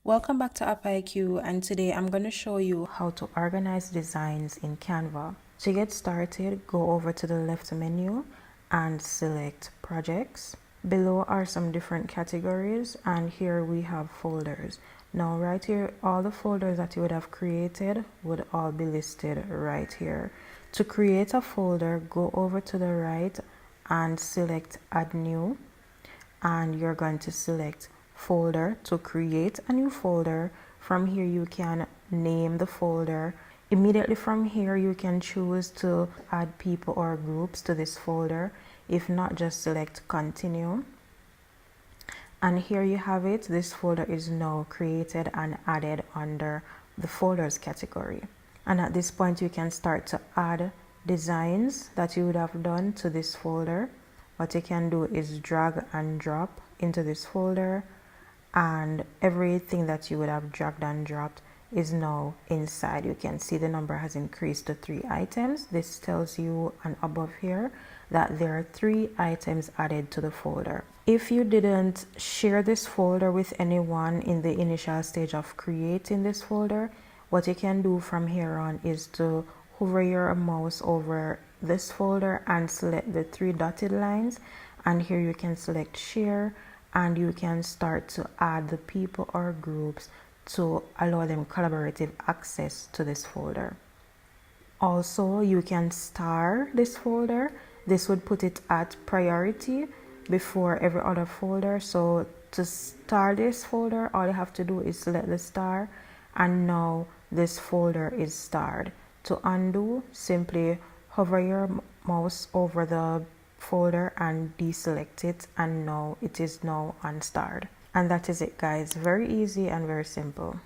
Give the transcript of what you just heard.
Welcome back to App IQ, and today I'm going to show you how to organize designs in Canva. To get started, go over to the left menu and select projects. Below are some different categories, and here we have folders. Now right here, all the folders that you would have created would all be listed right here. To create a folder, go over to the right and select add new, and you're going to select folder to create a new folder. From here you can name the folder. Immediately from here you can choose to add people or groups to this folder. If not, just select continue, and here you have it. This folder is now created and added under the folders category. And at this point you can start to add designs that you would have done to this folder. What you can do is drag and drop into this folder, and everything that you would have dragged and dropped is now inside. You can see the number has increased to 3 items. This tells you, and above here, that there are 3 items added to the folder. If you didn't share this folder with anyone in the initial stage of creating this folder, what you can do from here on is to hover your mouse over this folder and select the 3 dotted lines, and here you can select share, and you can start to add the people or groups to allow them collaborative access to this folder. Also, you can star this folder. This would put it at priority before every other folder. So to star this folder, all you have to do is select the star, and now this folder is starred. To undo, simply hover your mouse over the folder and deselect it, and now it is now unstarred. And that is it, guys. Very easy and very simple.